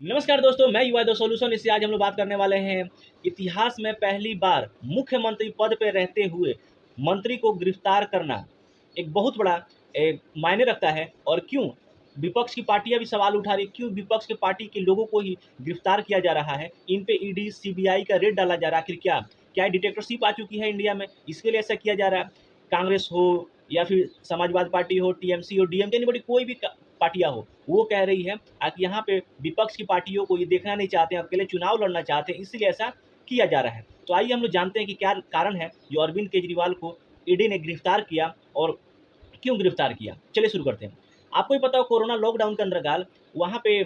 नमस्कार दोस्तों, मैं युवा दो सॉल्यूशन इससे आज हम लोग बात करने वाले हैं। इतिहास में पहली बार मुख्यमंत्री पद पे रहते हुए मंत्री को गिरफ्तार करना एक बहुत बड़ा मायने रखता है। और क्यों विपक्ष की पार्टियां भी सवाल उठा रही, क्यों विपक्ष के पार्टी के लोगों को ही गिरफ्तार किया जा रहा है, इन पे ईडी सीबीआई का रेड डाला जा रहा है। आखिर क्या क्या डिटेक्टरशिप आ चुकी है इंडिया में, इसके लिए ऐसा किया जा रहा है। कांग्रेस हो या फिर समाजवादी पार्टी हो, टीएमसी हो, डीएमके, नहीं बड़ी कोई भी पार्टियां हो, वो कह रही है कि यहाँ पे विपक्ष की पार्टियों को ये देखना नहीं चाहते हैं, अकेले चुनाव लड़ना चाहते हैं, इसलिए ऐसा किया जा रहा है। तो आइए हम लोग जानते हैं कि क्या कारण है जो अरविंद केजरीवाल को ईडी ने गिरफ्तार किया और क्यों गिरफ्तार किया। चलिए शुरू करते हैं। आपको ही पता हो, कोरोना लॉकडाउन के अंतर्गत वहाँ पे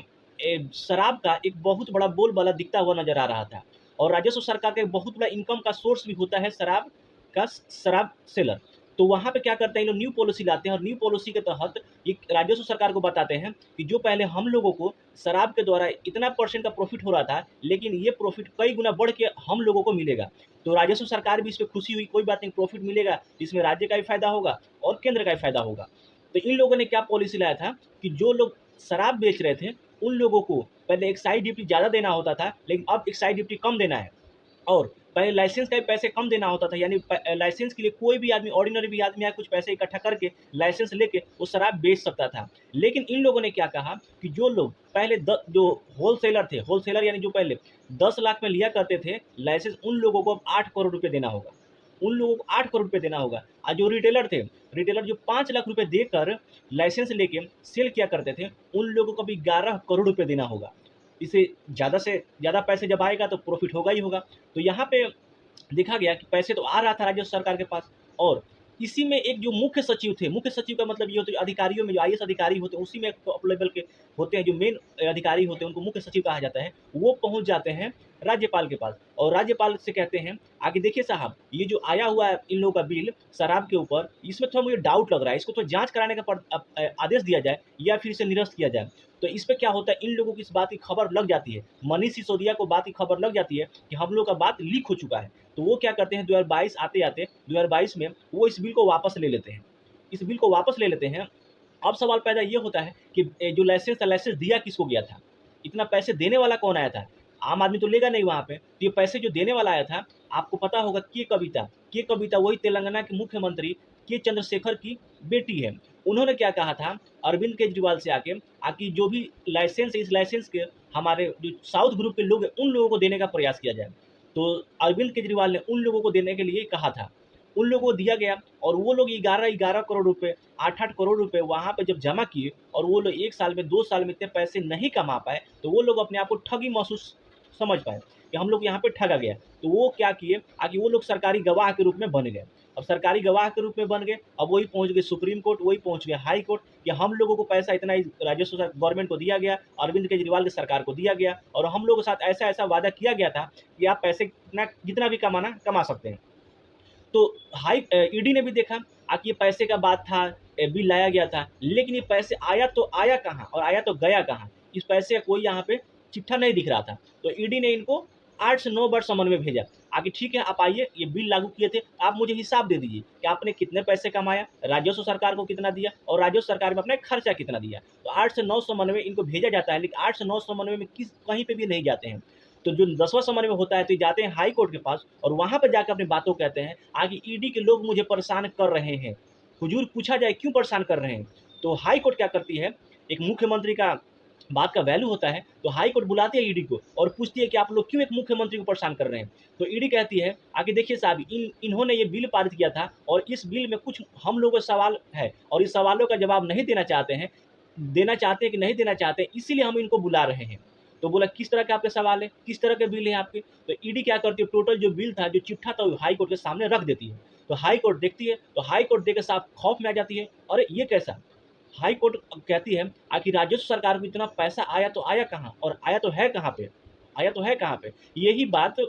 शराब का एक बहुत बड़ा बोलबाला दिखता हुआ नजर आ रहा था। और राजस्व सरकार का एक बहुत बड़ा इनकम का सोर्स भी होता है शराब का, शराब सेलर। तो वहाँ पे क्या करते हैं, लोग न्यू पॉलिसी लाते हैं और न्यू पॉलिसी के तहत ये राजस्व सरकार को बताते हैं कि जो पहले हम लोगों को शराब के द्वारा इतना परसेंट का प्रॉफिट हो रहा था, लेकिन ये प्रॉफिट कई गुना बढ़ के हम लोगों को मिलेगा। तो राजस्व सरकार भी इस पर खुशी हुई, कोई बात नहीं, प्रॉफिट मिलेगा, इसमें राज्य का भी फायदा होगा और केंद्र का भी फायदा होगा। तो इन लोगों ने क्या पॉलिसी लाया था कि जो लोग शराब बेच रहे थे उन लोगों को पहले एक्साइज ड्यूटी ज़्यादा देना होता था, लेकिन अब एक्साइज ड्यूटी कम देना है। और पहले लाइसेंस का भी पैसे कम देना होता था, यानी लाइसेंस के लिए कोई भी आदमी, ऑर्डिनरी भी आदमी कुछ पैसे इकट्ठा करके लाइसेंस लेके वो शराब बेच सकता था। लेकिन इन लोगों ने क्या कहा कि जो लोग पहले जो होलसेलर थे, होलसेलर यानी जो पहले 10 लाख में लिया करते थे लाइसेंस, उन लोगों को अब 8 करोड़ रुपये देना होगा। उन लोगों को 8 करोड़ रुपये देना होगा। और जो रिटेलर थे, रिटेलर जो 5 लाख रुपये देकर लाइसेंस लेके सेल किया करते थे, उन लोगों को भी 11 करोड़ रुपये देना होगा। इसे ज़्यादा से ज़्यादा पैसे जब आएगा तो प्रॉफिट होगा ही होगा। तो यहाँ पे देखा गया कि पैसे तो आ रहा था राज्य सरकार के पास। और इसी में एक जो मुख्य सचिव थे, मुख्य सचिव का मतलब ये होता है अधिकारियों में जो आईएएस अधिकारी होते हैं, उसी में टॉप लेवल के होते हैं, जो मेन अधिकारी होते हैं उनको मुख्य सचिव कहा जाता है। वो पहुंच जाते हैं राज्यपाल के पास और राज्यपाल से कहते हैं आगे देखिए साहब, ये जो आया हुआ है इन लोगों का बिल शराब के ऊपर, इसमें थोड़ा मुझे डाउट लग रहा है, इसको तो जांच कराने का आदेश दिया जाए या फिर इसे निरस्त किया जाए। तो इस पे क्या होता है, इन लोगों की इस बात की खबर लग जाती है, मनीष सिसोदिया को बात की खबर लग जाती है कि हम लोग का बात लीक हो चुका है। तो वो क्या करते हैं, 2022 आते आते 2022 में वो इस बिल को वापस ले लेते हैं। इस बिल को वापस ले लेते हैं। अब सवाल पैदा ये होता है कि जो लाइसेंस था, लाइसेंस दिया किसको गया था, इतना पैसे देने वाला कौन आया था। आम आदमी तो लेगा नहीं वहाँ पे। तो ये पैसे जो देने वाला आया था, आपको पता होगा के कविता वही तेलंगाना के मुख्यमंत्री के चंद्रशेखर की बेटी है। उन्होंने क्या कहा था अरविंद केजरीवाल से आके आकि जो भी लाइसेंस है, इस लाइसेंस के हमारे जो साउथ ग्रुप के लोग हैं उन लोगों को देने का प्रयास किया जाए। तो अरविंद केजरीवाल ने उन लोगों को देने के लिए कहा था, उन लोगों को दिया गया। और वो लोग 11 करोड़ रुपए, 8 करोड़ रुपए वहाँ पे जब जमा किए और वो लोग 1 साल में 2 साल में इतने पैसे नहीं कमा पाए, तो वो लोग अपने आप को ठगी महसूस समझ पाए कि हम लोग यहाँ पे ठगा गया। तो वो क्या किए आकि वो लोग सरकारी गवाह के रूप में बन गए। अब सरकारी गवाह के रूप में बन गए, अब वही पहुंच गए सुप्रीम कोर्ट, वही पहुंच गए हाई कोर्ट कि हम लोगों को पैसा इतना ही राजस्व गवर्नमेंट को दिया गया, अरविंद केजरीवाल की सरकार को दिया गया, और हम लोगों के साथ ऐसा ऐसा वादा किया गया था कि आप पैसे जितना भी कमाना कमा सकते हैं। तो हाई ईडी ने भी देखा कि ये पैसे का बात था, बिल लाया गया था, लेकिन ये पैसे आया तो आया कहाँ और आया तो गया कहाँ, इस पैसे का कोई यहाँ पे चिट्ठा नहीं दिख रहा था। तो ईडी ने इनको 8 से 9 बार समन में भेजा आगे, ठीक है आप आइए, ये बिल लागू किए थे, आप मुझे हिसाब दे दीजिए कि आपने कितने पैसे कमाया, राजस्व सरकार को कितना दिया और राजस्व सरकार में अपना खर्चा कितना दिया। तो 8 से 9 समन्वय इनको भेजा जाता है, लेकिन 8 से 9 समन्वय में कहीं पे भी नहीं जाते हैं। तो जो 10वां समन्वय होता है तो ये जाते हैं हाई कोर्ट के पास और वहाँ पर जाकर अपनी बातों कहते हैं आगे ईडी के लोग मुझे परेशान कर रहे हैं, हुजूर पूछा जाए क्यों परेशान कर रहे हैं। तो हाई कोर्ट क्या करती है, एक मुख्यमंत्री का बात का वैल्यू होता है, तो हाई कोर्ट बुलाती है ईडी को और पूछती है कि आप लोग क्यों एक मुख्यमंत्री को परेशान कर रहे हैं। तो ईडी कहती है आगे देखिए साहब, इन्होंने ये बिल पारित किया था और इस बिल में कुछ हम लोगों का सवाल है और इस सवालों का जवाब नहीं देना चाहते हैं, कि नहीं देना चाहते हैं, इसीलिए हम इनको बुला रहे हैं। तो बोला किस तरह के आपके सवाल है, किस तरह के बिल है आपके। तो ईडी क्या करती है, टोटल जो बिल था, जो चिट्ठा था, वो हाई कोर्ट के सामने रख देती है। तो हाई कोर्ट देखती है, तो हाई कोर्ट देख के साफ खौफ में आ जाती है, अरे ये कैसा। हाई कोर्ट कहती है आखिर राजस्व सरकार को इतना पैसा आया तो आया कहाँ और आया तो है कहाँ पे, आया तो है कहाँ पे। यही बात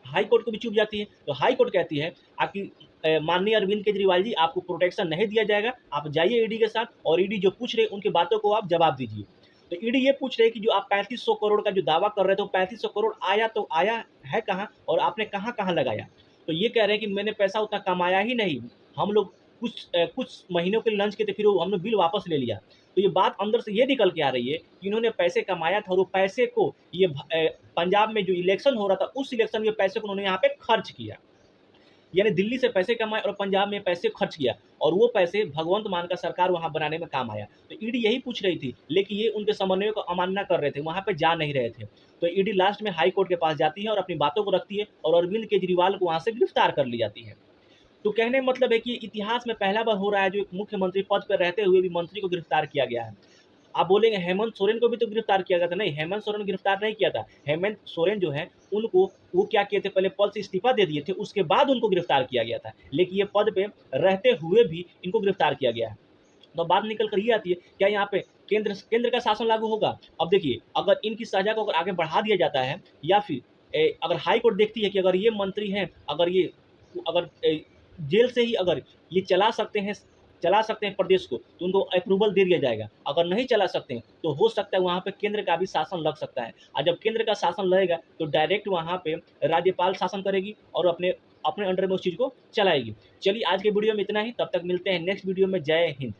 हाई कोर्ट को भी चुभ जाती है। तो हाई कोर्ट कहती है आकि माननीय अरविंद केजरीवाल जी, आपको प्रोटेक्शन नहीं दिया जाएगा, आप जाइए ईडी के साथ और ईडी जो पूछ रहे उनकी बातों को आप जवाब दीजिए। तो ईडी ये पूछ रहे कि जो आप 3500 करोड़ का जो दावा कर रहे थे, 3500 करोड़ आया तो आया है कहाँ और आपने कहाँ कहाँ लगाया। तो ये कह रहे हैं कि मैंने पैसा उतना कमाया ही नहीं, हम लोग कुछ महीनों के लिए लंच किए थे, फिर वो हमने बिल वापस ले लिया। तो ये बात अंदर से ये निकल के आ रही है कि इन्होंने पैसे कमाया था और वो पैसे को ये पंजाब में जो इलेक्शन हो रहा था, उस इलेक्शन के पैसे को उन्होंने यहाँ पे खर्च किया। यानी दिल्ली से पैसे कमाए और पंजाब में पैसे खर्च किया, और वो पैसे भगवंत मान का सरकार वहाँ बनाने में काम आया। तो ईडी यही पूछ रही थी, लेकिन ये उनके समन्वय को अवमानना कर रहे थे, वहाँ पे जा नहीं रहे थे। तो ईडी लास्ट में हाई कोर्ट के पास जाती है और अपनी बातों को रखती है, और अरविंद केजरीवाल को वहाँ से गिरफ्तार कर ली जाती है। तो कहने का मतलब है कि इतिहास में पहला बार हो रहा है जो एक मुख्यमंत्री पद पर रहते हुए भी मंत्री को गिरफ्तार किया गया है। आप बोलेंगे हेमंत सोरेन को भी तो गिरफ्तार किया गया था। नहीं, हेमंत सोरेन को गिरफ्तार नहीं किया था। हेमंत सोरेन जो है उनको वो क्या किए थे, पहले पद से इस्तीफा दे दिए थे, उसके बाद उनको गिरफ्तार किया गया था। लेकिन ये पद पे रहते हुए भी इनको गिरफ्तार किया गया है। तो बात निकल कर ये आती है, क्या यहाँ पे केंद्र का शासन लागू होगा? अब देखिए, अगर इनकी सजा को अगर आगे बढ़ा दिया जाता है, या फिर अगर हाई कोर्ट देखती है कि अगर ये मंत्री हैं, अगर जेल से ही अगर ये चला सकते हैं प्रदेश को, तो उनको अप्रूवल दे दिया जाएगा। अगर नहीं चला सकते हैं तो हो सकता है वहाँ पे केंद्र का भी शासन लग सकता है, और जब केंद्र का शासन लगेगा तो डायरेक्ट वहाँ पे राज्यपाल शासन करेगी और अपने अपने अंडर में उस चीज़ को चलाएगी। चलिए, आज के वीडियो में इतना ही, तब तक मिलते हैं नेक्स्ट वीडियो में। जय हिंद।